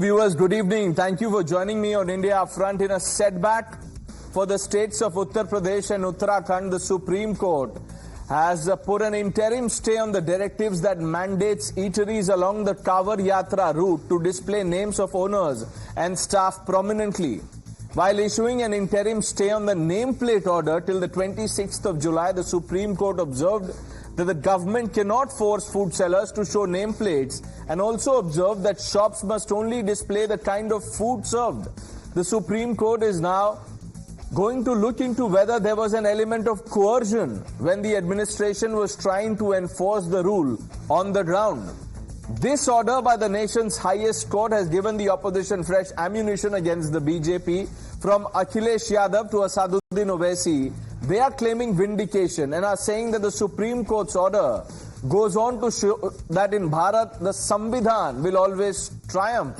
Viewers, good evening. Thank you for joining me on India Upfront. In a setback for the states of Uttar Pradesh and Uttarakhand, the Supreme Court has put an interim stay on the directives that mandates eateries along the Kawar Yatra route to display names of owners and staff prominently. While issuing an interim stay on the nameplate order till the 26th of July, the Supreme Court observed that the government cannot force food sellers to show nameplates and also observed that shops must only display the kind of food served. The Supreme Court is now going to look into whether there was an element of coercion when the administration was trying to enforce the rule on the ground. This order by the nation's highest court has given the opposition fresh ammunition against the BJP. From Akhilesh Yadav to Asaduddin Owaisi, they are claiming vindication and are saying that the Supreme Court's order goes on to show that in Bharat, the Samvidhan will always triumph.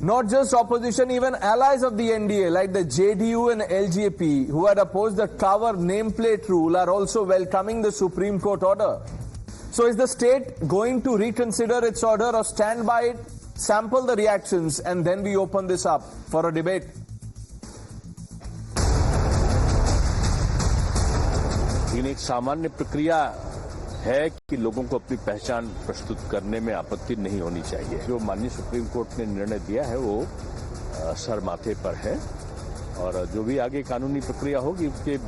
Not just opposition, even allies of the NDA like the JDU and LJP, who had opposed the Kawar nameplate rule, are also welcoming the Supreme Court order. So is the state going to reconsider its order or stand by it, sample the reactions, and then we open this up for a debate? एक सामान्य प्रक्रिया है कि लोगों को अपनी पहचान प्रस्तुत करने में आपत्ति नहीं होनी चाहिए। जो माननीय सुप्रीम कोर्ट ने निर्णय दिया है वो सर माथे पर है और जो भी आगे कानूनी प्रक्रिया होगी उसके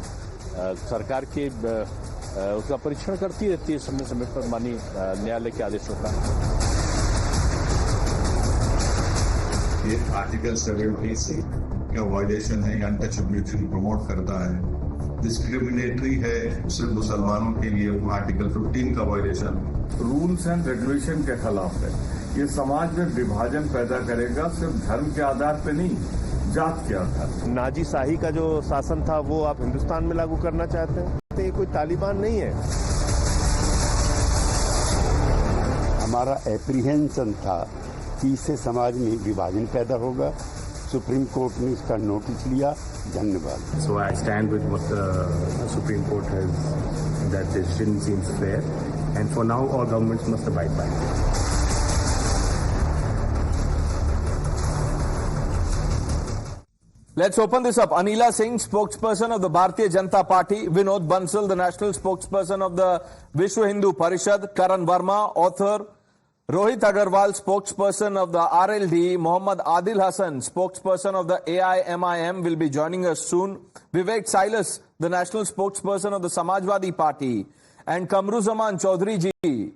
सरकार के उसका परीक्षण करती रहती है समय समय पर माननीय न्यायालय के आदेशों का। ये आर्टिकल 70 का वायलेशन है, अनटचेबिलिटी प्रमोट करता है, डिस्क्रिमिनेटरी है सिर्फ मुसलमानों के लिए, आर्टिकल 15 का वायलेशन रूल्स एंड रेगुलेशन के खिलाफ है। ये समाज में विभाजन पैदा करेगा, सिर्फ धर्म के आधार पे नहीं, जात के आधार। नाजी शाही का जो शासन था वो आप हिंदुस्तान में लागू करना चाहते हैं? ये कोई तालिबान नहीं है। हमारा एप्रीहेंशन था कि इससे समाज में विभाजन पैदा होगा। सुप्रीम कोर्ट ने इसका नोटिस लिया। धन्यवाद। So I stand with what the Supreme Court has. That decision seems fair, and for now all governments must abide by it. Let's open this up. Anila Singh, spokesperson of the Bharatiya Janata Party; Vinod Bansal, the national spokesperson of the Vishwa Hindu Parishad; Karan Verma, author; Rohit Agarwal, spokesperson of the RLD; Mohammad Adil Hassan, spokesperson of the AIMIM, will be joining us soon. Vivek Silas, the national spokesperson of the Samajwadi Party; and Kamruzaman Chaudhary ji,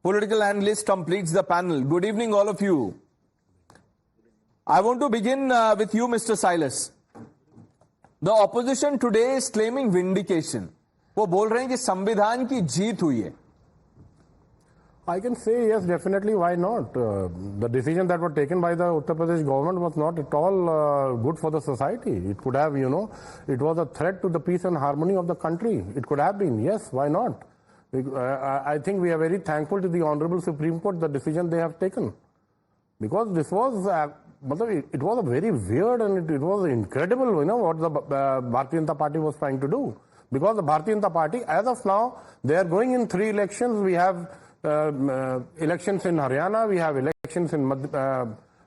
political analyst, completes the panel. Good evening, all of you. I want to begin with you, Mr. Silas. The opposition today is claiming vindication. वो बोल रहे हैं कि संविधान की जीत हुई है. I can say yes, definitely. Why not? The decision that was taken by the Uttar Pradesh government was not at all good for the society. It could have, it was a threat to the peace and harmony of the country. It could have been. Yes, why not? I think we are very thankful to the Honorable Supreme Court, the decision they have taken. Because this was, it was a very weird and it was incredible, what the Bharatiya Janata Party was trying to do. Because the Bharatiya Janata Party, as of now, they are going in 3 elections. We have elections in Haryana, we have elections in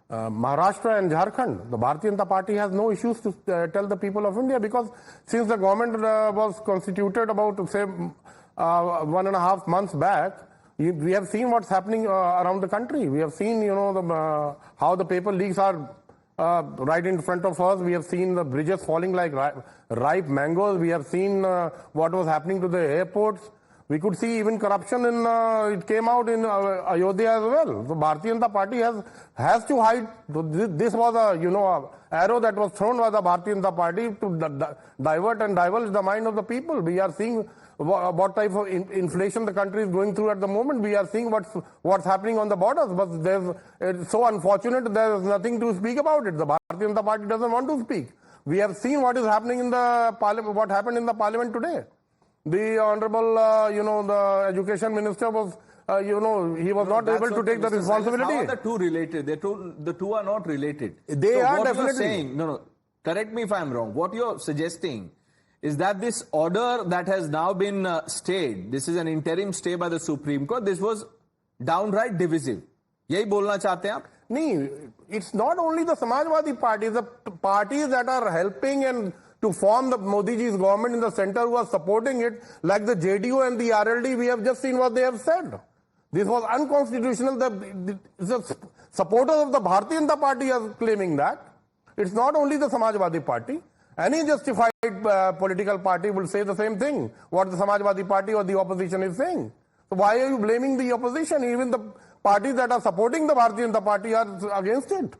Maharashtra and Jharkhand. The Bharatiya Janata Party has no issues to tell the people of India, because since the government was constituted about, say, 1.5 months back, we have seen what's happening around the country. We have seen, how the paper leaks are right in front of us. We have seen the bridges falling like ripe mangoes. We have seen what was happening to the airports. We could see even corruption in, it came out in Ayodhya as well. So Bharatiya Janata Party has to hide. So this was a arrow that was thrown by the Bharatiya Janata Party to divert and divulge the mind of the people. We are seeing what type of inflation the country is going through at the moment. We are seeing what's happening on the borders. But it's so unfortunate there's nothing to speak about it. The Bharatiya Janata Party doesn't want to speak. We have seen what is happening in the parliament, what happened in the parliament today. The honorable, the education minister was, he was not able to take the responsibility. How are the two related? The two are not related. They are what definitely. You're saying, correct me if I'm wrong. What you're suggesting is that this order that has now been stayed, this is an interim stay by the Supreme Court, this was downright divisive. यही बोलना चाहते हैं आप? नहीं, it's not only the Samajwadi Party, the parties that are helping and to form the Modi ji's government in the center who are supporting it, like the JDU and the RLD, we have just seen what they have said. This was unconstitutional. The supporters of the Bharatiya Janata Party are claiming that. It's not only the Samajwadi Party. Any justified political party will say the same thing, what the Samajwadi Party or the opposition is saying. So why are you blaming the opposition? Even the parties that are supporting the Bharatiya Janata Party are against it.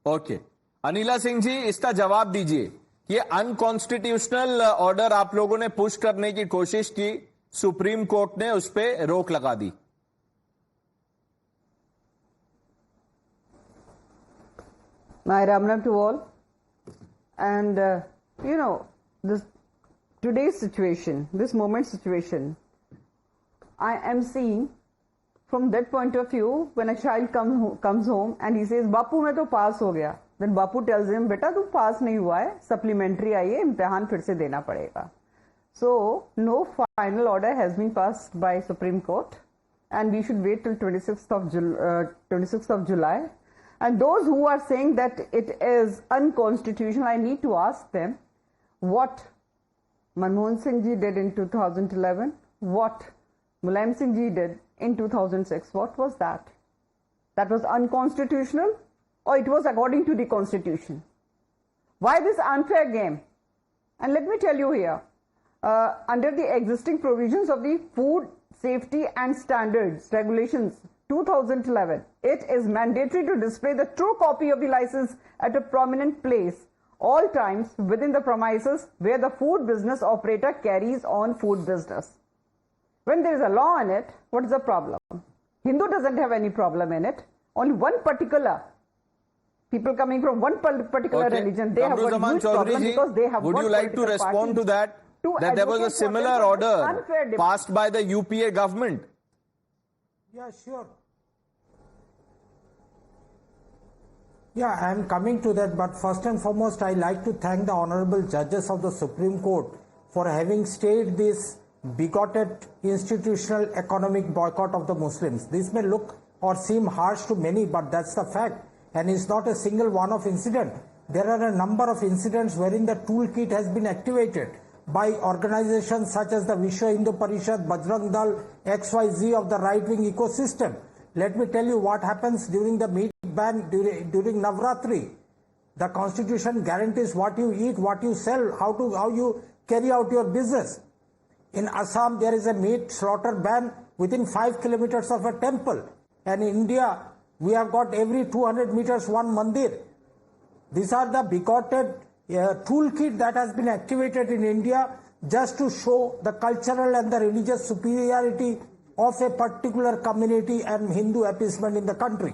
Okay, Anila Singh ji, इसका जवाब दीजिए। ये unconstitutional order आप लोगों ने push करने की कोशिश की, सुप्रीम कोर्ट ने उस पर रोक लगा दी। My Ramnam to all. And, this today's situation, this moment's situation, I am seeing from that point of view, when a child comes home and he says, Bapu, मैं तो पास हो गया. Then Bapu tells him, बेटा तू पास नहीं हुआ है, supplementary आई है, इम्तिहान फिर से देना पड़ेगा. So, no final order has been passed by Supreme Court, and we should wait till 26th of July. And those who are saying that it is unconstitutional, I need to ask them what Manmohan Singh ji did in 2011, what Mulayam Singh ji did in 2006. What was that? That was unconstitutional, or it was according to the constitution? Why this unfair game? And let me tell you here, under the existing provisions of the Food Safety and Standards Regulations 2011, it is mandatory to display the true copy of the license at a prominent place all times within the premises where the food business operator carries on food business. When there is a law in it, what is the problem? Hindu doesn't have any problem in it. Only one particular, people coming from one particular religion, they have got a huge problem because they have. Would you like to respond to that? That there was a similar order passed by the UPA government. Yeah, sure. Yeah, I am coming to that, but first and foremost, I like to thank the honorable judges of the Supreme Court for having stayed this bigoted institutional economic boycott of the Muslims. This may look or seem harsh to many, but that's the fact, and it's not a single one-off incident. There are a number of incidents wherein the toolkit has been activated by organizations such as the Vishwa Hindu Parishad, Bajrang Dal, XYZ of the right-wing ecosystem. Let me tell you what happens during the meat ban during Navratri. The constitution guarantees what you eat, what you sell, how you carry out your business. In Assam, there is a meat slaughter ban within 5 kilometers of a temple. And in India, we have got every 200 meters one mandir. These are the bigoted toolkit that has been activated in India just to show the cultural and the religious superiority of a particular community and Hindu appeasement in the country.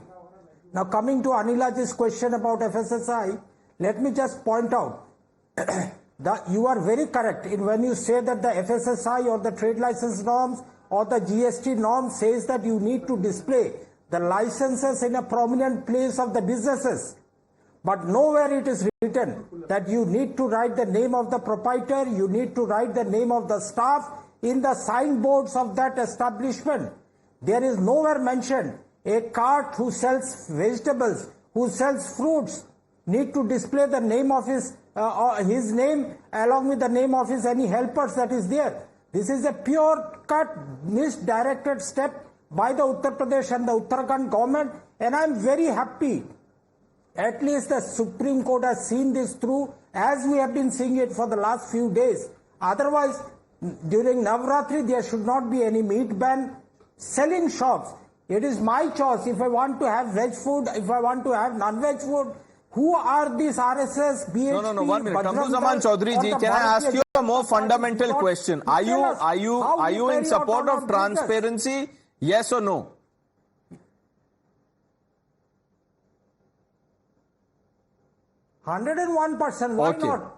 Now coming to Anilaji's question about FSSAI, let me just point out that you are very correct in when you say that the FSSAI or the trade license norms or the GST norm says that you need to display the licenses in a prominent place of the businesses. But nowhere it is written that you need to write the name of the proprietor, you need to write the name of the staff in the signboards of that establishment. There is nowhere mentioned a cart who sells vegetables, who sells fruits, need to display the name of his name along with the name of his any helpers that is there. This is a pure cut, misdirected step by the Uttar Pradesh and the Uttarakhand government, and I am very happy. At least the Supreme Court has seen this through as we have been seeing it for the last few days. Otherwise, during Navratri, there should not be any meat ban. Selling shops, it is my choice if I want to have veg food, if I want to have non-veg food. Who are these RSS, BHP, No, 1 minute. Kamruzaman Chaudhary ji, can I ask you a more fundamental question? Are you in support of transparency? Yes or no? 101%. Why not?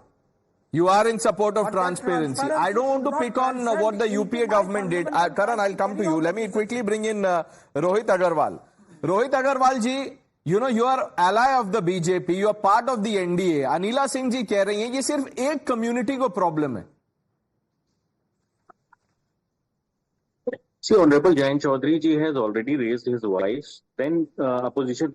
You are in support of transparency. I don't want to pick on what the UPA government did. Karan, I'll come to you. Let me quickly bring in Rohit Agarwal. Rohit Agarwal ji, you know, you are ally of the BJP. You are part of the NDA. Anila Singh ji कह रही हैं ये सिर्फ एक community को problem है. See, Honorable Jayant Chaudhary ji has already raised his voice. Then opposition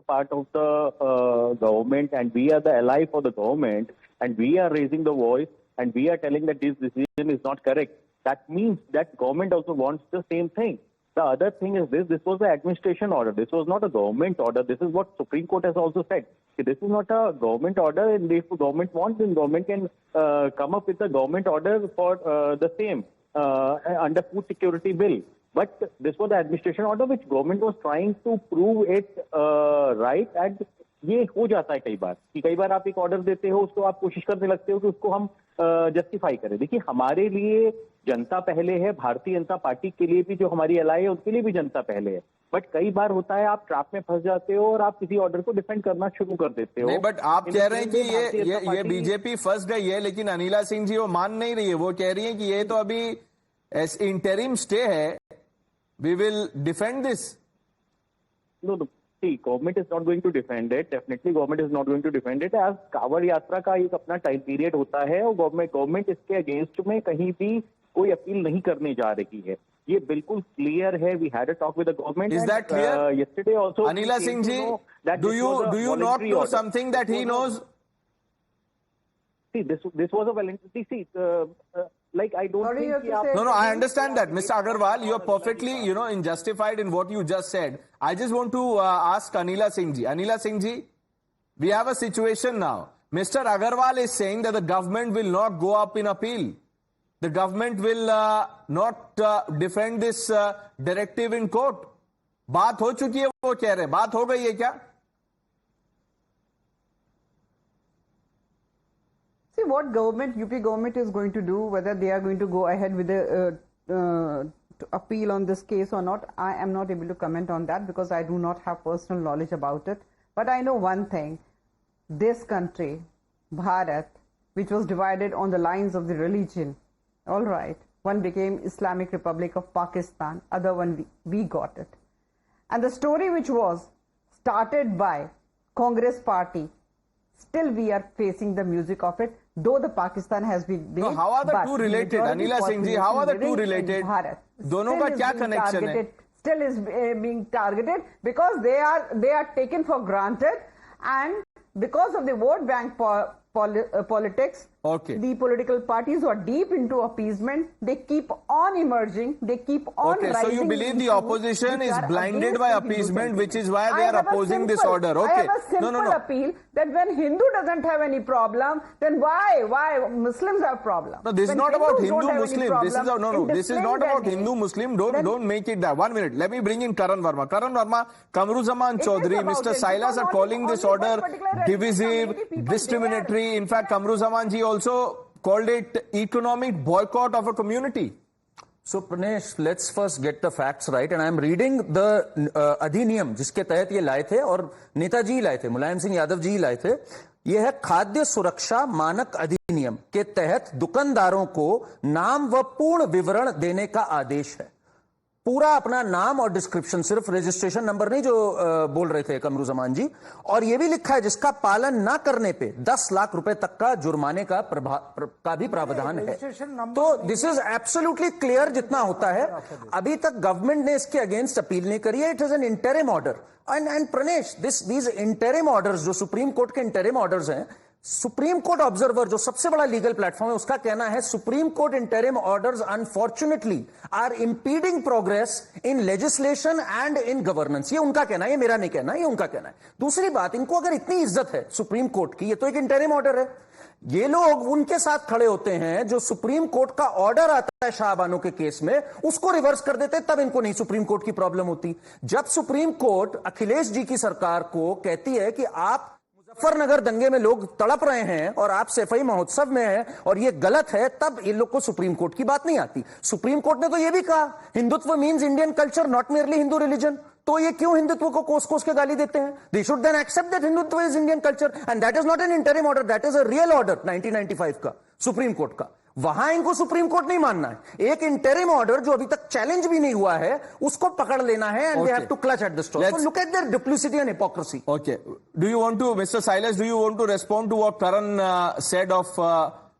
part of the government, and we are the ally for the government, and we are raising the voice, and we are telling that this decision is not correct. That means that government also wants the same thing. The other thing is this was the administration order. This was not a government order. This is what Supreme Court has also said. This is not a government order, and if the government wants, then government can come up with a government order for the same under food security bill. But this was the administration order which government was trying to prove it right, and ये हो जाता है कई बार कि कई बार आप एक order देते हो, उसको आप कोशिश करने लगते हो कि उसको हम जस्टिफाई करें. देखिए, हमारे लिए जनता पहले है, भारतीय जनता पार्टी के लिए भी जो हमारी एलआई है उनके लिए भी जनता पहले है. बट कई बार होता है आप ट्रैप में फंस जाते हो और आप किसी ऑर्डर को डिफेंड करना शुरू कर देते हो. नहीं, बट आप कह रहे हैं कि ये बीजेपी फंस गई है, लेकिन अनिला सिंह जी वो मान नहीं रही है. वो कह रही है कि ये तो अभी इंटरिम स्टे है, we will defend this. No, see, government is not going to defend it. Definitely, government is not going to defend it. As Kanwar यात्रा का एक अपना टाइम पीरियड होता है और गवर्नमेंट इसके अगेंस्ट में कहीं भी कोई अपील नहीं करने जा रही है. ये बिल्कुल क्लियर है. We had a talk with the government. Is that clear? Yesterday also. Anila Singh ji, do you not know something that he knows? See, this was a voluntary. See, like I don't Sorry, think. you have to say- No, I understand that. Mr. Agarwal, you are perfectly, justified in what you just said. I just want to ask Anila Singh ji. Anila Singh ji, we have a situation now. Mr. Agarwal is saying that the government will not go up in appeal. The government will not defend this directive in court. बात हो चुकी है, वो कह रहे हैं. बात हो गई है क्या? See what UP government is going to do, whether they are going to go ahead with the to appeal on this case or not, I am not able to comment on that because I do not have personal knowledge about it. But I know one thing, this country, Bharat, which was divided on the lines of the religion, all right, one became Islamic Republic of Pakistan, other one we got it. And the story which was started by Congress party, still we are facing the music of it, though the Pakistan has been big. No, how are the two related? Anila Singh ji, how are the two related? दोनों का क्या connection है? Still is being targeted because they are taken for granted, and because of the vote bank politics, Okay. the political parties who are deep into appeasement, they keep on emerging, they keep on Okay, so you rising believe the issues opposition which is are blinded against by the Hindu appeasement, which is why sentiment. they I are have a opposing this simple- order. I Okay. have a simple appeal that when Hindu doesn't have any problem, then why Muslims have problem? No, this is When not about Hindus don't have any Hindu-Muslim. This is problem in this is not displaying about their Hindu-Muslim. then- Don't make it that. 1 minute. Let me bring in Karan Verma. Karan Verma, Kamruzaman It is Chaudhary, about Mr. it, Silas because are only- calling this only one order particular religious divisive, community people, discriminatory. In fact, Kamruzaman ji also called it economic boycott of a community. So Pranesh, let's first get the facts right, and I'm reading the अधिनियम जिसके तहत ये लाए थे और नेताजी ही लाए थे, मुलायम सिंह यादव जी ही लाए थे. ये है खाद्य सुरक्षा मानक अधिनियम के तहत दुकानदारों को नाम व पूर्ण विवरण देने का आदेश है. पूरा अपना नाम और डिस्क्रिप्शन, सिर्फ रजिस्ट्रेशन नंबर नहीं जो बोल रहे थे कमरुज़मान जी, और ये भी लिखा है जिसका पालन ना करने पे 10 लाख रुपए तक का जुर्माने का भी प्रावधान है. तो दिस इज एब्सोल्युटली क्लियर जितना होता है. अभी तक गवर्नमेंट ने इसके अगेंस्ट अपील नहीं करी है. It is an interim order. And Pranesh, these interim orders जो सुप्रीम कोर्ट के इंटरिम ऑर्डर्स हैं, सुप्रीम कोर्ट ऑब्जर्वर जो सबसे बड़ा लीगल प्लेटफॉर्म है, उसका कहना है supreme Court interim orders unfortunately are impeding progress in legislation and in governance. ये उनका कहना है, ये मेरा नहीं कहना, ये उनका कहना है. दूसरी बात, इनको अगर इतनी इज्जत है सुप्रीम कोर्ट की, ये तो एक इंटरिम ऑर्डर है. ये लोग उनके साथ खड़े होते हैं जो सुप्रीम कोर्ट का ऑर्डर आता है शाहबानो के केस में, उसको रिवर्स कर देते, तब इनको नहीं सुप्रीम कोर्ट की प्रॉब्लम होती. जब सुप्रीम कोर्ट अखिलेश जी की सरकार को कहती है कि आप मुजफ्फरनगर दंगे में लोग तड़प रहे हैं और आप सफाई महोत्सव में हैं और ये गलत है, तब इन लोग को सुप्रीम कोर्ट की बात नहीं आती. सुप्रीम कोर्ट ने तो ये भी कहा Hindutva means Indian culture, not merely Hindu religion. तो ये क्यों हिंदुत्व को कोस के गाली देते हैं? They should then accept that Hindutva is Indian culture, and that is not an interim order, that is a real order 1995 का सुप्रीम कोर्ट का. वहां इनको सुप्रीम कोर्ट नहीं मानना है. एक इंटरिम ऑर्डर जो अभी तक चैलेंज भी नहीं हुआ है, उसको पकड़ लेना है, and they have to clutch at the straw. So look at their duplicity and hypocrisy. Okay. Do you want to, Mr. Silas, do you want to respond to what Karan said of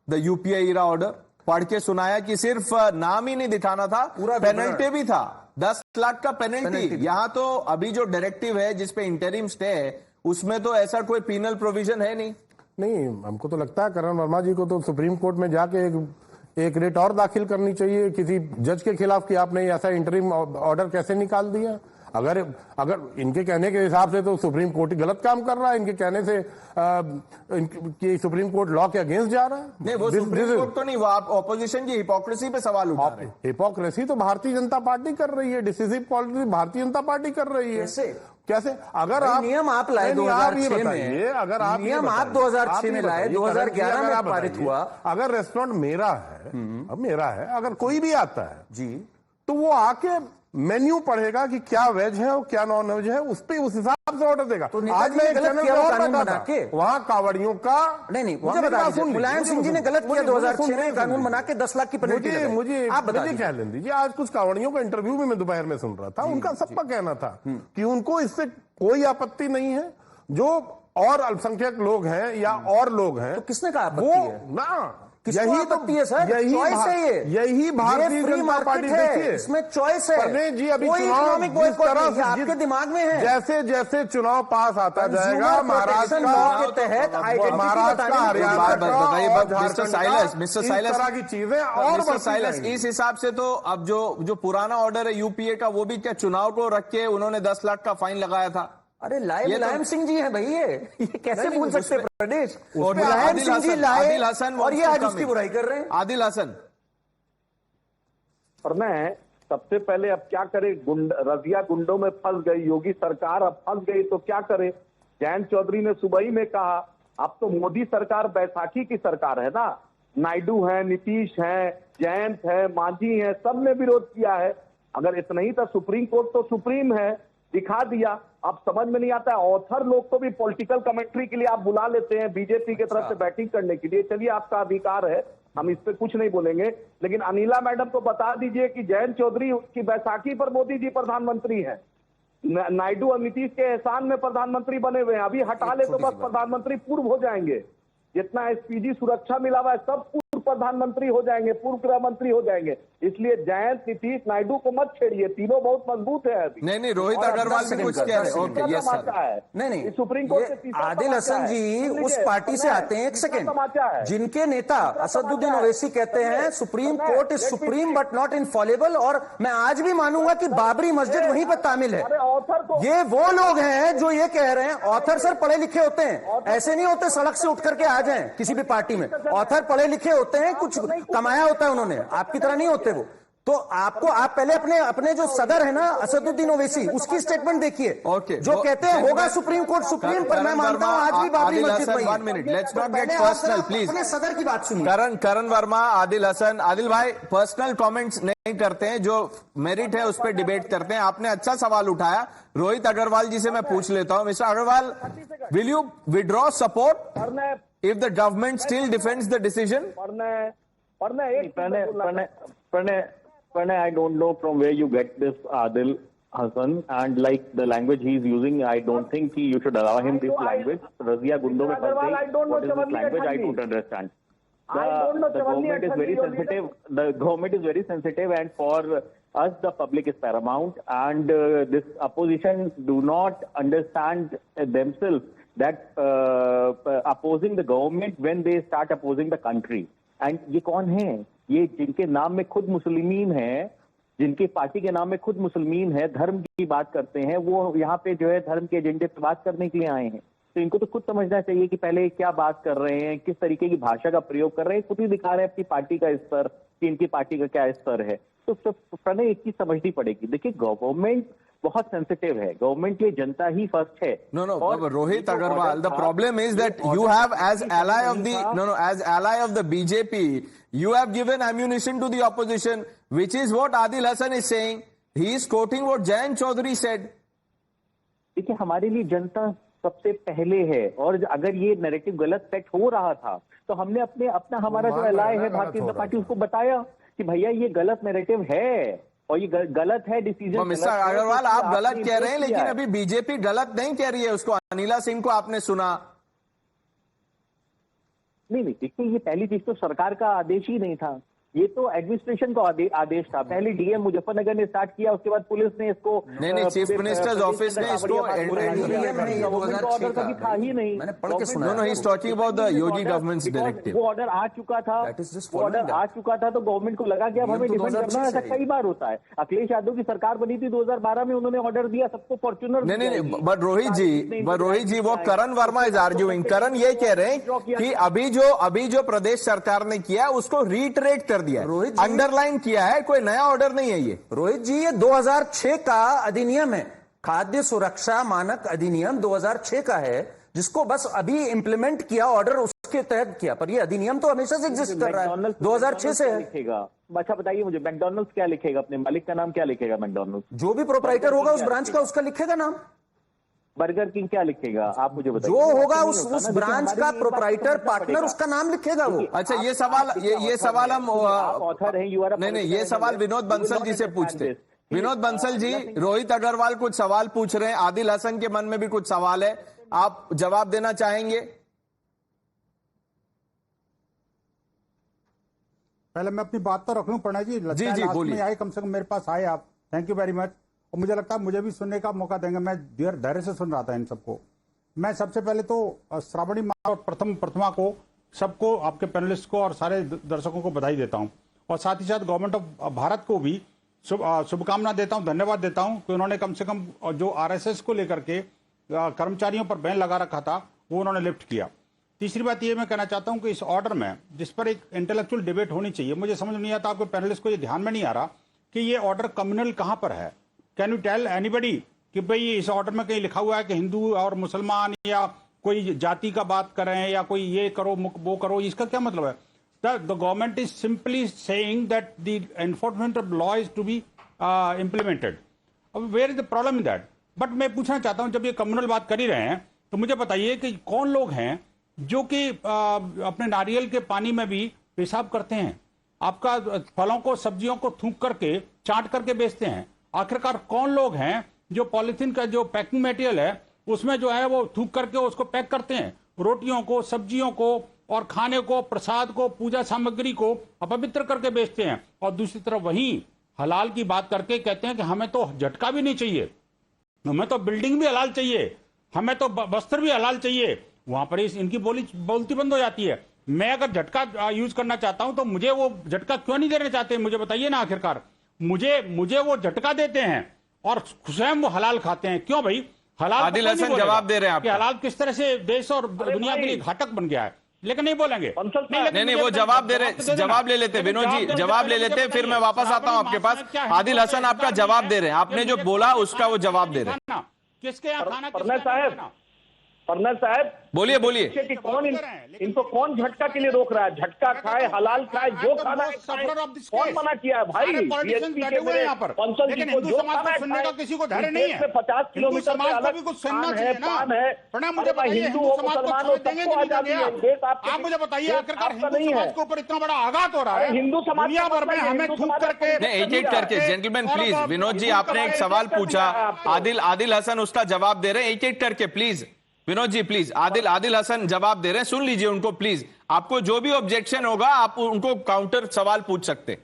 the UPA era order? पढ़ के सुनाया कि सिर्फ नाम ही नहीं दिखाना था, पूरा पेनल्टी भी था, 10 लाख का पेनल्टी। यहां तो अभी जो डायरेक्टिव है जिसपे इंटरिम स्टे है उसमें तो ऐसा कोई पीनल प्रोविजन है नहीं। हमको तो लगता है करण वर्मा जी को तो सुप्रीम कोर्ट में जाके एक रिट और दाखिल करनी चाहिए किसी जज के खिलाफ कि आपने ऐसा इंटरिम ऑर्डर कैसे निकाल दिया। अगर इनके कहने के हिसाब से तो सुप्रीम कोर्ट गलत काम कर रहा है, इनके कहने से कि सुप्रीम कोर्ट लॉ के अगेंस्ट जा रहा है। नहीं, वो सुप्रीम कोर्ट तो नहीं, वो आप ऑपोजिशन की हिपोक्रेसी पे सवाल उठा रहे हैं। हिपोक्रेसी तो भारतीय जनता पार्टी कर रही है, decisive politics Bharatiya Janata party कर रही है। कैसे? अगर आप नियम आप लाए 2006 में, अगर आप नियम आप 2006 में लाए, 2011 में पारित हुआ। अगर रेस्टोरेंट मेरा है, अब मेरा है, अगर कोई भी आता है जी तो वो आके मेन्यू पढ़ेगा कि क्या वेज है और क्या नॉन वेज है, उस हिसाब से ऑर्डर देगा। तो आज मैं गलत किया कानून बना के वहां कावड़ियों का नहीं मुझे बता दीजिए, मुलायम सिंह जी ने गलत किया 2006 में कानून बना के 10 लाख की पेनल्टी। मुझे कह लें दीजिए, आज कुछ कावड़ियों का इंटरव्यू में मैं दोपहर में सुन रहा था, उनका सबका कहना था कि उनको इससे कोई आपत्ति नहीं है, जो और अल्पसंख्यक लोग हैं या और लोग हैं। तो किसने कहा आपत्ति है? ना यही आपत्ति है सर, चॉइस है यही भारतीय जनता पार्टी देखिए, इसमें चॉइस है जी। अभी कोई चुनाव जिस तरह से आपके दिमाग में है, जैसे जैसे चुनाव पास आता जाएगा, महाराष्ट्र के तहत महाराष्ट्र का, हरियाणा का, मिस्टर साइलस तरह की चीजें और साइलस इस हिसाब से तो अब जो पुराना ऑर्डर है यूपीए का, वो भी क्या चुनाव को रख के उन्होंने 10 लाख का फाइन लगाया था? अरे लाए मुलायम सिंह जी है भाई, ये कैसे भूल सकते हैं प्रदेश? और मुलायम सिंह जी लाए आदिल हसन और ये आज उसकी बुराई कर रहे हैं। आदिल हसन, और मैं सबसे पहले अब क्या करे, रजिया गुंडों में फंस गई, योगी सरकार अब फंस गई तो क्या करे। जयंत चौधरी ने सुबह ही में कहा, अब तो मोदी सरकार बैसाखी की सरकार है ना, नायडू है, नीतीश है, जयंत है, मांझी है, सब ने विरोध किया है। अगर इतना ही था, सुप्रीम कोर्ट तो सुप्रीम है, दिखा दिया। अब समझ में नहीं आता है, ऑथर लोग को भी पॉलिटिकल कमेंट्री के लिए आप बुला लेते हैं बीजेपी की तरफ से बैटिंग करने के लिए। चलिए, आपका अधिकार है, हम इस पे कुछ नहीं बोलेंगे, लेकिन अनिला मैडम को बता दीजिए कि जयंत चौधरी की बैसाखी पर मोदी जी प्रधानमंत्री हैं, नायडू और नीतीश के एहसान में प्रधानमंत्री बने हुए हैं। अभी हटा ले तो बस प्रधानमंत्री पूर्व हो जाएंगे, जितना एसपीजी सुरक्षा मिला हुआ है सब पूर्व प्रधानमंत्री हो जाएंगे, पूर्व गृह मंत्री हो जाएंगे। इसलिए जयंत, नीतीश, नायडू को मत छेड़िए, तीनों बहुत मजबूत है अभी। नहीं, रोहित अग्रवाल भी कुछ कह रहे हैं। Okay, yes sir. नहीं, सुप्रीम कोर्ट से आदिल हसन जी उस पार्टी से आते हैं, एक सेकेंड, जिनके नेता असदुद्दीन ओवैसी कहते हैं Supreme court is supreme but not infallible, और मैं आज भी मानूंगा कि बाबरी मस्जिद वहीं पर तामिल है। ये वो लोग हैं जो ये कह रहे हैं। ऑथर सर पढ़े लिखे होते हैं, ऐसे नहीं होते सड़क से उठ करके आ जाएं किसी भी पार्टी में। ऑथर पढ़े लिखे होते हैं, कुछ कमाया होता है उन्होंने, आपकी तरह नहीं होते वो। तो आप पहले अपने जो सदर है ना असदुद्दीन ओवैसी, उसकी स्टेटमेंट देखिए, जो कहते हैं होगा सुप्रीम कोर्ट सुप्रीम, पर मैं मानता हूं आज भी बाबरी मस्जिद वही है। 1 minute, let's not get personal please. अपने सदर की बात सुनिए। करण वर्मा, आदिल हसन, आदिल भाई पर्सनल कमेंट्स नहीं करते हैं, जो मेरिट है उस पर डिबेट करते हैं। आपने अच्छा सवाल उठाया। रोहित अग्रवाल जी से मैं पूछ लेता हूं, mister Agarwal, will you withdraw support if the government still defends the decision? Pranay, I don't know from where you get this, Adil Hassan, and like the language he is using, I don't think you should allow him this language. Razia Gundo mein fas gayi. What is this language? I don't understand. The government is very sensitive. The government is very sensitive, and for us, the public is paramount. And this opposition do not understand themselves that opposing the government when they start opposing the country. And ये कौन है? ये जिनके नाम में खुद मुस्लिमीन है, जिनकी पार्टी के नाम में खुद मुस्लिमीन है, धर्म की बात करते हैं, वो यहाँ पे जो है धर्म के एजेंडे पे बात करने के लिए आए हैं। तो इनको तो खुद समझना चाहिए कि पहले क्या बात कर रहे हैं, किस तरीके की भाषा का प्रयोग कर रहे हैं, खुद ही दिखा रहे हैं अपनी पार्टी का स्तर कि इनकी पार्टी का क्या स्तर है। तो प्रणय एक चीज समझनी पड़ेगी। देखिए, गवर्नमेंट बहुत सेंसिटिव है, गवर्नमेंट के जनता ही फर्स्ट है। No, Rohit Agarwal, the problem is that you have as ally of the as ally of the BJP, you have given ammunition to the opposition, which is what Adil Hassan is saying. He is quoting what Jayant Chaudhary said. देखिए, हमारे लिए जनता सबसे पहले है, और अगर ये narrative गलत सेट हो रहा था तो हमने अपना हमारा जो एलाय है भारतीय जनता पार्टी, उसको बताया कि भैया ये गलत नैरेटिव है और ये गलत है डिसीजन। मिस्टर अग्रवाल, आप गलत कह रहे हैं, लेकिन अभी बीजेपी गलत नहीं कह रही है उसको। अनिला सिंह को आपने सुना? नहीं, देखिए, ये पहली चीज तो सरकार का आदेश ही नहीं था। ये तो एडमिनिस्ट्रेशन का आदेश था। पहले डीएम मुजफ्फरनगर ने स्टार्ट किया, उसके बाद पुलिस ने इसको नहीं, चीफ मिनिस्टर्स ऑफिस ने इसको ऑर्डर कभी था ही नहीं। मैंने पढ़ के सुना। No, he's talking about the Yogi governments directive. वो ऑर्डर आ चुका था, वो ऑर्डर आ चुका था, तो गवर्नमेंट को लगा कि अब हमें डिफेंड करना है। ऐसा कई बार होता है। अखिलेश यादव की सरकार बनी थी 2012 में, उन्होंने ऑर्डर दिया सबको फॉर्च्यूनर। नहीं, बट रोहित जी वो करण वर्मा इज आर्ग्यूइंग। करण ये कह रहे हैं कि अभी जो प्रदेश सरकार ने किया उसको रीटरेट कर दिया, अंडरलाइन किया है, कोई नया ऑर्डर नहीं है ये। रोहित जी, ये 2006 का अधिनियम है, खाद्य सुरक्षा मानक अधिनियम 2006 का है, जिसको बस अभी इंप्लीमेंट किया, ऑर्डर उसके तहत किया, पर ये अधिनियम तो हमेशा से एग्जिस्ट कर रहा है, 2006 से है। लिखेगा, अच्छा बताइए मुझे, मैकडॉनल्ड्स क्या लिखेगा, अपने मालिक का नाम क्या लिखेगा मैकडॉनल्ड्स? जो भी प्रोप्राइटर होगा उस ब्रांच का, उसका लिखेगा नाम। बर्गर किंग क्या लिखेगा, आप मुझे बताइए। जो होगा उस ब्रांच का प्रोप्राइटर पार्टनर, उसका नाम लिखेगा वो। अच्छा, ये सवाल हम ऑथर हैं, यू आर नहीं, ये सवाल विनोद बंसल जी से पूछते। विनोद बंसल जी, रोहित अग्रवाल कुछ सवाल पूछ रहे हैं, आदिल हसन के मन में भी कुछ सवाल है, आप जवाब देना चाहेंगे? पहले मैं अपनी बात तो रख लूं प्रणय जी। जी बोलिए। आए, कम से कम मेरे पास आए आप, थैंक यू वेरी मच। और मुझे लगता है मुझे भी सुनने का मौका देंगे, मैं धैर्य से सुन रहा था इन सबको। मैं सबसे पहले तो श्रावणी माँ और प्रतिमा को, सबको, आपके पैनलिस्ट को और सारे दर्शकों को बधाई देता हूं, और साथ ही साथ गवर्नमेंट ऑफ भारत को भी शुभकामना देता हूं, धन्यवाद देता हूं कि उन्होंने कम से कम जो आरएसएस को लेकर के कर्मचारियों पर बैन लगा रखा था वो उन्होंने लिफ्ट किया। तीसरी बात ये मैं कहना चाहता हूं कि इस ऑर्डर में, जिस पर एक इंटेलेक्चुअल डिबेट होनी चाहिए, मुझे समझ नहीं आता, आपके पैनलिस्ट को ये ध्यान में नहीं आ रहा कि ये ऑर्डर कम्युनल कहां पर है। कैन यू टेल एनीबडी कि भाई इस ऑर्डर में कहीं लिखा हुआ है कि हिंदू और मुसलमान या कोई जाति का बात करें या कोई ये करो वो करो, इसका क्या मतलब है? The government is simply saying that the enforcement of law is to be implemented. अब where is the problem in that? But मैं पूछना चाहता हूं, जब ये कम्युनल बात कर ही रहे हैं, तो मुझे बताइए कि कौन लोग हैं जो कि अपने नारियल के पानी में भी पेशाब करते हैं, आपका फलों को सब्जियों को थूक करके चाट करके बेचते हैं? आखिरकार कौन लोग हैं जो पॉलिथीन का जो पैकिंग मटेरियल है उसमें जो है वो थूक करके उसको पैक करते हैं, रोटियों को, सब्जियों को और खाने को, प्रसाद को, पूजा सामग्री को अपवित्र करके बेचते हैं? और दूसरी तरफ वहीं हलाल की बात करके कहते हैं कि हमें तो झटका भी नहीं चाहिए, हमें तो बिल्डिंग भी हलाल चाहिए, हमें तो वस्त्र भी हलाल चाहिए। वहां पर इनकी बोलती बंद हो जाती है। मैं अगर झटका यूज करना चाहता हूं तो मुझे वो झटका क्यों नहीं देना चाहते, मुझे बताइए ना। आखिरकार मुझे वो झटका देते हैं और स्वयं वो हलाल खाते हैं, क्यों भाई? हलाल आदिल हसन जवाब दे रहे हैं कि हलाल किस तरह से देश और दुनिया के लिए घातक बन गया है, लेकिन नहीं बोलेंगे। नहीं, वो जवाब दे रहे, जवाब ले लेते विनोद जी, जवाब ले लेते, फिर मैं वापस आता हूं आपके पास। आदिल हसन आपका जवाब दे रहे हैं, आपने जो बोला उसका वो जवाब दे रहे हैं। किसके यहाँ खाना, फर्नर साहब बोलिए कि कौन इनको कौन झटका के लिए रोक रहा है? झटका खाए, हलाल खाए, जो खाना है खाए, कौन मना किया है भाई? किसी को धैर्य नहीं है। 50 किलोमीटर हिंदू हो, मुसलमान हो, सबको आजादी है। देश आप मुझे बताइए, आखिरकार हिंदू समाज के ऊपर इतना बड़ा आघात हो रहा है, हिंदू समाज दुनिया भर में हमें थूक करके, एक करके। जेंटलमैन प्लीज, विनोद जी आपने एक सवाल पूछा, आदिल हसन उसका जवाब दे रहे हैं, एक करके प्लीज। विनोद जी प्लीज, आदिल हसन जवाब दे रहे हैं, सुन लीजिए उनको प्लीज। आपको जो भी ऑब्जेक्शन होगा आप उनको काउंटर सवाल पूछ सकते।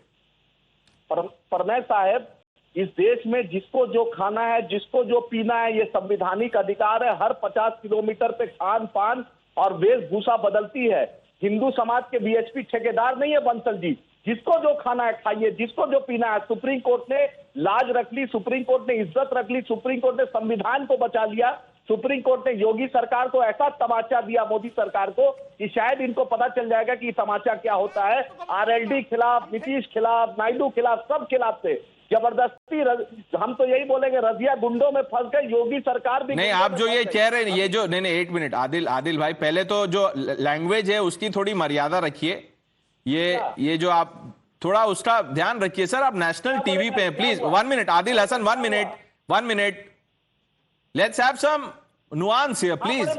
फर्नर साहब, इस देश में जिसको जो खाना है, जिसको जो पीना है, ये संवैधानिक अधिकार है। हर 50 किलोमीटर पे खान पान और वेशभूषा बदलती है। हिंदू समाज के बीएचपी ठेकेदार नहीं है बंसल जी। जिसको जो खाना है खाइए, जिसको जो पीना है। सुप्रीम कोर्ट ने लाज रख ली, सुप्रीम कोर्ट ने इज्जत रख ली, सुप्रीम कोर्ट ने संविधान को बचा लिया। सुप्रीम कोर्ट ने योगी सरकार को ऐसा तमाचा दिया, मोदी सरकार को, कि शायद इनको पता चल जाएगा कि तमाचा क्या होता है। आरएलडी खिलाफ, नीतीश खिलाफ, नायडू खिलाफ, सब खिलाफ थे। जबरदस्ती, हम तो यही बोलेंगे, रजिया गुंडों में फंस गए। योगी सरकार भी नहीं, आप जो ये कह रहे हैं, ये जो नहीं, एक मिनट आदिल भाई, पहले तो जो लैंग्वेज है उसकी थोड़ी मर्यादा रखिए। ये जो आप थोड़ा उसका ध्यान रखिए सर। आप नेशनल टीवी पे हैं, please. 1 minute Adil Hasan, 1 minute. Let's have some nuance here, please.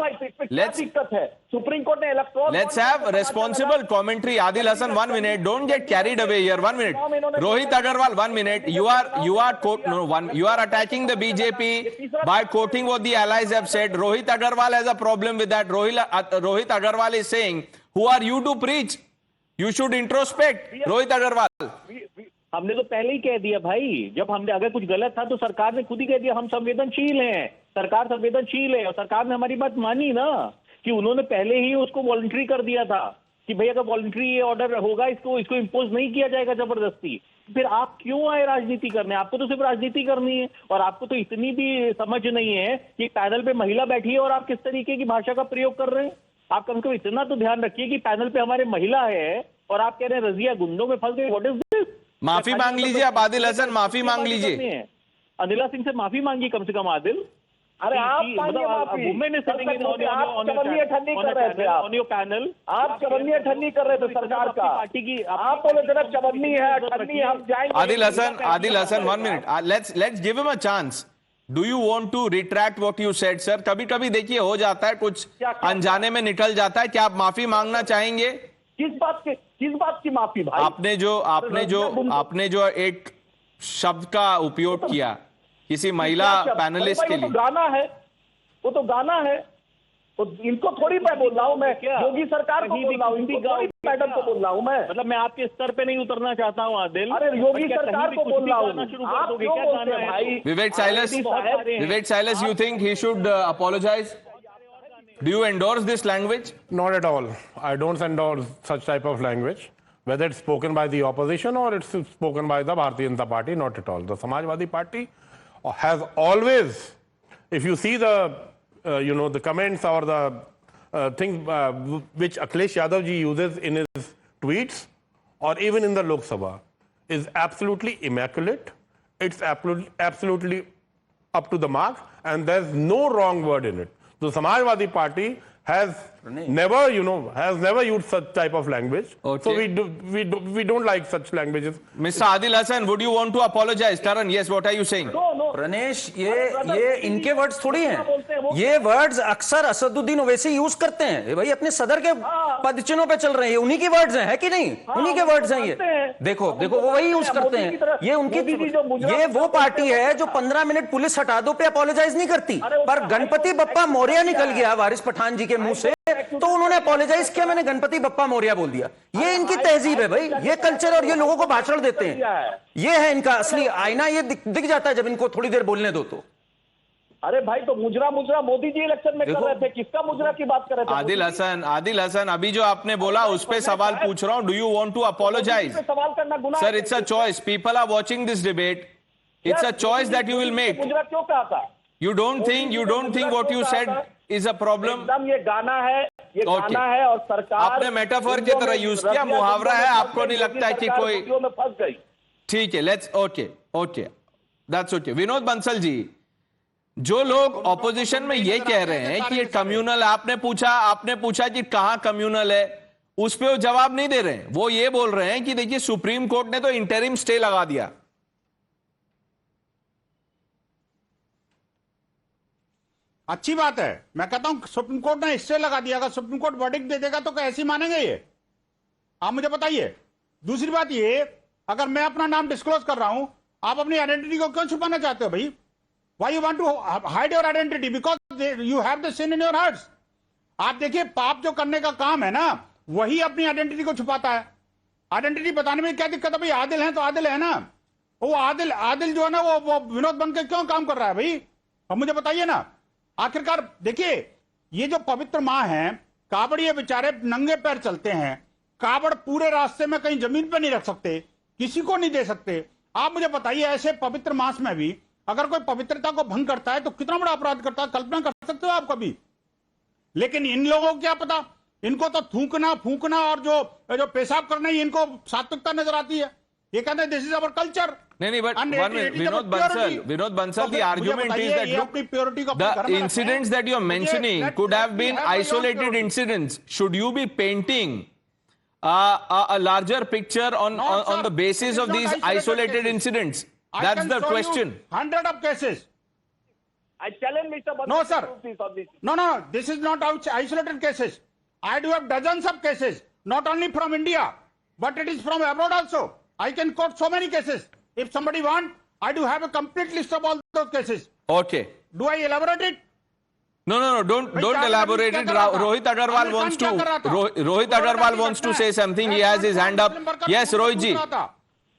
दिक्कत है, सुप्रीम कोर्ट ने electoral. Let's have responsible commentary. Adil Hassan, 1 minute. Don't get carried away here. 1 minute. Rohit Agarwal, 1 minute. You are attacking the BJP by quoting what the allies have said. Rohit Agarwal has a problem with that. Rohit Agarwal is saying, "Who are you to preach? You should introspect, Rohit Agarwal. हमने तो पहले ही कह दिया भाई, जब हमने अगर कुछ गलत था तो सरकार ने खुद ही कह दिया हम संवेदनशील हैं, सरकार संवेदनशील है, और सरकार ने हमारी बात मानी ना, कि उन्होंने पहले ही उसको वॉलंटरी कर दिया था कि भाई अगर वॉलंटरी ये ऑर्डर होगा इसको इम्पोज नहीं किया जाएगा जबरदस्ती. फिर आप क्यों आए राजनीति करने? आपको तो सिर्फ राजनीति करनी है, और आपको तो इतनी भी समझ नहीं है कि पैनल पे महिला बैठी है और आप किस तरीके की भाषा का प्रयोग कर रहे हैं. आप कम से कम इतना तो ध्यान रखिए कि पैनल पे हमारे महिला है और आप कह रहे हैं रजिया गुंडों में फंस गई. What is this? माफी मांग लीजिए आप आदिल हसन, माफी मांग लीजिए. अनिला सिंह से माफी मांगी कम से कम आदिल. अरे आप मांगिए माफी. आप चवन्नी ठंडी कर रहे थे, आप चवन्नी ठंडी कर रहे थे सरकार का. पार्टी की आप बोले थे ना चवन्नी है ठंडी, हम जाएंगे. Adil Hasan 1 minute. Let's give him a chance. Do you want to retract what you said, sir? कभी कभी देखिए हो जाता है, कुछ अनजाने में निकल जाता है. क्या आप माफी मांगना चाहेंगे? किस बात की माफी भाई? आपने जो एक शब्द का उपयोग किया किसी महिला पैनलिस्ट के लिए. वो तो गाना है. तो इनको थोड़ी मैं बोल रहा हूँ, मैं योगी सरकार को बोल रहा हूँ, मैडम को बोल रहा हूँ मैं. मतलब मैं आपके स्तर पे नहीं उतरना चाहता हूँ आदिल. अरे योगी सरकार को बोल रहा हूँ. आप क्यों बोलते हैं भाई? Vivek Silas, you think he should apologize? Do you endorse this language? Not at all. I don't endorse such type of language. Whether it's spoken by the opposition or it's spoken by the Bharatiya Janata Party, not at all. The Samajwadi Party has always, if you see the, the comments or the things which Akhilesh Yadav ji uses in his tweets or even in the Lok Sabha, is absolutely immaculate. It's absolutely up to the mark, and there's no wrong word in it. The Samajwadi Party has never used such type of language. Okay. So we don't like such languages. Mr. Adil Hasan, would you want to apologize? Karan, yes, what are you saying? No. Ranesh, ये इनके words थोड़ी हैं. ये words अक्सर Asaduddin Owaisi use करते हैं. भाई अपने सदर के पदचिन्हों पे चल रहे हैं, उन्हीं की वर्ड्स हैं, है कि नहीं? उन्हीं के वर्ड्स हैं ये. देखो वो वही यूज करते हैं. ये उनकी, ये वो पार्टी है जो 15 मिनट पुलिस हटा दो पे अपोलोजाइज नहीं करती. पर गणपति बप्पा मौर्य निकल गया वारिस पठान जी के मुंह से, तो उन्होंने अपोलोजाइज किया, मैंने गणपति बप्पा मौर्य बोल दिया. ये इनकी तहजीब है भाई, ये कल्चर, और ये लोगों को भाषण देते हैं. ये है इनका असली आईना. ये दिख जाता है जब इनको थोड़ी देर बोलने दो तो. अरे भाई, तो मुजरा मोदी जी इलेक्शन में कर रहे थे. किसका मुजरा की बात कर रहे थे? आदिल हसन, अभी जो आपने बोला उस पे सवाल पूछ रहा हूं. Do you want to apologise? सवाल करना गुनाह है. Sir, it's a choice. People are watching this debate. It's a choice that you will make. मुजरा क्यों कहा था? You don't think what you said is a problem? एकदम ये गाना है, गाना है, और सरकार आपने मेटाफर की तरह यूज किया, मुहावरा है. आपको नहीं लगता है कि कोई में फंस गई? ठीक है, let's okay that's okay. Vinod Bansal ji, जो लोग ऑपोजिशन में ये कह रहे हैं कि ये कम्युनल, आपने पूछा कि कहां कम्युनल है, उस पे वो जवाब नहीं दे रहे हैं. वो ये बोल रहे हैं कि देखिए सुप्रीम कोर्ट ने तो इंटरिम स्टे लगा दिया. अच्छी बात है. मैं कहता हूं सुप्रीम कोर्ट ने स्टे लगा दिया. अगर सुप्रीम कोर्ट वर्डिक्ट दे देगा तो कैसे मानेंगे ये? आप मुझे बताइए. दूसरी बात ये, अगर मैं अपना नाम डिस्क्लोज कर रहा हूं, आप अपनी आइडेंटिटी को क्यों छुपाना चाहते हो भाई? Why you want to hide your identity? Because you have the sin in your hearts. आप देखिए, पाप जो करने का काम है ना, वही अपनी आइडेंटिटी को छुपाता है. आइडेंटिटी बताने में क्या दिक्कत है भाई? आदिल है तो आदिल है ना. वो आदिल जो है ना, वो विनोद बन के क्यों काम कर रहा है भाई? अब मुझे बताइए ना. आखिरकार देखिए, ये जो पवित्र मां है, कावड़िए बेचारे नंगे पैर चलते हैं. कावड़ पूरे रास्ते में कहीं जमीन पर नहीं रख सकते, किसी को नहीं दे सकते. आप मुझे बताइए, ऐसे पवित्र मास में भी अगर कोई पवित्रता को भंग करता है तो कितना बड़ा अपराध करता है? कल्पना कर सकते हो आप कभी? लेकिन इन लोगों को क्या पता, इनको तो थूकना फूकना और जो पेशाब करना ही इनको सात्विकता नजर आती है. ये कहते हैं दिस इज अवर कल्चर. नहीं, but Vinod Bansal, the argument is that look, the incidents that you are mentioning could have been isolated incidents. Should you be painting a larger picture on the basis of these isolated incidents? That's the question. 100 of cases. I challenge Mr. Bansal. No, sir. No. This is not isolated cases. I do have dozens of cases, not only from India, but it is from abroad also. I can quote so many cases. If somebody wants, I do have a complete list of all those cases. Okay. Do I elaborate it? No, don't elaborate it. Rohit Agarwal wants to. Rohit Agarwal wants to say something. He has his hand up. Yes, Rohit ji.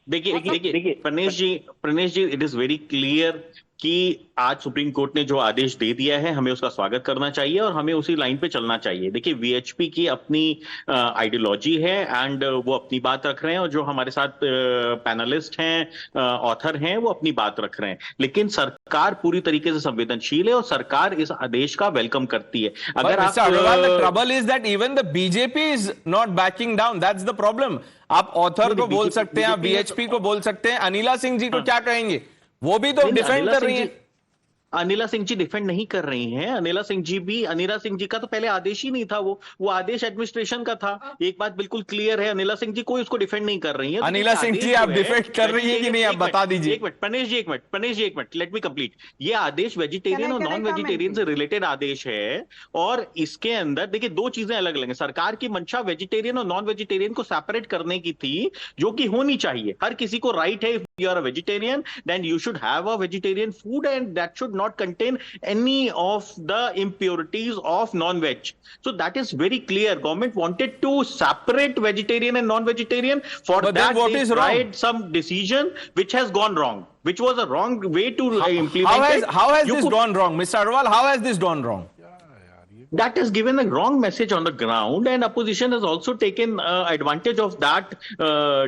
देखिए प्रणेश जी it is very clear कि आज supreme court ने जो आदेश दे दिया है हमें उसका स्वागत करना चाहिए और हमें उसी लाइन पे चलना चाहिए। देखिए वीएचपी की अपनी आइडियोलॉजी है एंड वो अपनी बात रख रहे हैं और जो हमारे साथ पैनलिस्ट हैं ऑथर हैं वो अपनी बात रख रहे हैं, लेकिन सरकार पूरी तरीके से संवेदनशील है और सरकार इस आदेश का वेलकम करती है। अगर आप trouble is that even the BJP is not banking down, that's the problem. आप ऑथर को बोल सकते हैं, आप बीएचपी को बोल सकते हैं, अनिला सिंह जी को क्या कहेंगे? वो भी तो डिफेंड कर रही है। अनिला सिंह जी डिफेंड नहीं कर रही हैं। अनिला सिंह जी का तो पहले आदेश ही नहीं था, वो आदेश एडमिनिस्ट्रेशन का था। एक बात बिल्कुल क्लियर है, अनिला सिंह जी कोई उसको डिफेंड नहीं कर रही है। अनिला सिंह जी आप डिफेंड कर रही है कि नहीं, आप बता दीजिए। एक मिनट प्रणेश जी एक मिनट लेट मी कंप्लीट। ये आदेश वेजिटेरियन और नॉन वेजिटेरियन से रिलेटेड आदेश है और इसके अंदर देखिए दो चीजें अलग अलग हैं। सरकार की मंशा वेजिटेरियन और नॉन वेजिटेरियन को सेपरेट करने की थी, जो कि होनी चाहिए। हर किसी को राइट है, if you are a vegetarian then you should have a vegetarian food and that should not contain any of the impurities of non-veg. So that is very clear. Government wanted to separate vegetarian and non-vegetarian. For but that, what they is tried some decision which has gone wrong, which was a wrong way to implement it. How has this gone wrong, Mr. Agarwal? How has this gone wrong? That has given a wrong message on the ground, and opposition has also taken advantage of that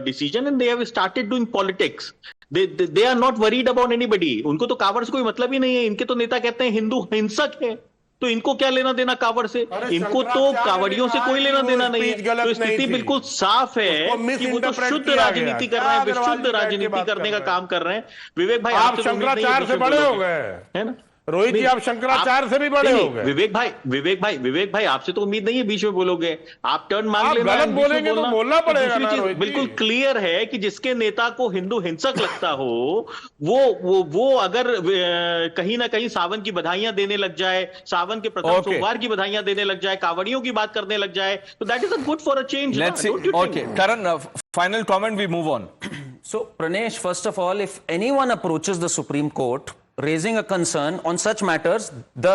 decision, and they have started doing politics. They are not worried about anybody. उनको तो कावड़ से कोई मतलब ही नहीं है। इनके तो नेता कहते हैं हिंदू हिंसक है, तो इनको क्या लेना देना कावड़ से? इनको तो कावड़ियों से कोई लेना देना नहीं है। तो स्थिति बिल्कुल साफ है कि वो तो शुद्ध राजनीति कर रहे हैं, विशुद्ध राजनीति करने का काम कर रहे हैं। विवेक भाई आप शंकराचार्य से बड़े हो गए है ना? रोहित जी आप शंकराचार्य से भी बड़े हो गए। विवेक भाई आपसे तो उम्मीद नहीं है बीच में बोलोगे। आप टर्न मांग लेना, गलत बोलेंगे तो बोलना पड़ेगा ना। बिल्कुल क्लियर है कि जिसके नेता को हिंदू हिंसक लगता हो वो अगर कहीं ना कहीं सावन की बधाइयां देने लग जाए, सावन के प्रथम सोमवार की बधाइयां देने लग जाए, कावड़ियों की बात करने लग जाए, तो that is a good for a change. Let's see. Okay Karan, final comment, we move on. So Pranesh, first of all, if anyone approaches the Supreme Court raising a concern on such matters, the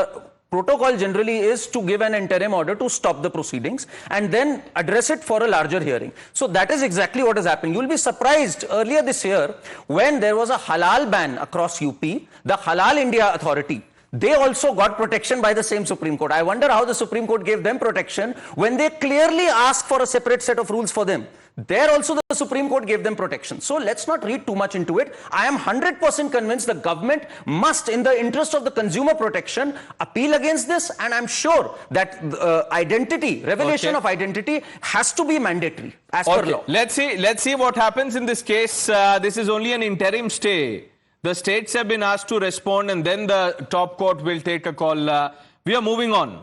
protocol generally is to give an interim order to stop the proceedings and then address it for a larger hearing. So that is exactly what is happening. You will be surprised, earlier this year when there was a halal ban across UP, the Halal India Authority, they also got protection by the same Supreme Court. I wonder how the Supreme Court gave them protection when they clearly asked for a separate set of rules for them. There also the Supreme Court gave them protection. So let's not read too much into it. I am 100% convinced the government must, in the interest of the consumer protection, appeal against this, and I'm sure that revelation of identity has to be mandatory as per law. Let's see what happens in this case. This is only an interim stay. The states have been asked to respond and then the top court will take a call. We are moving on.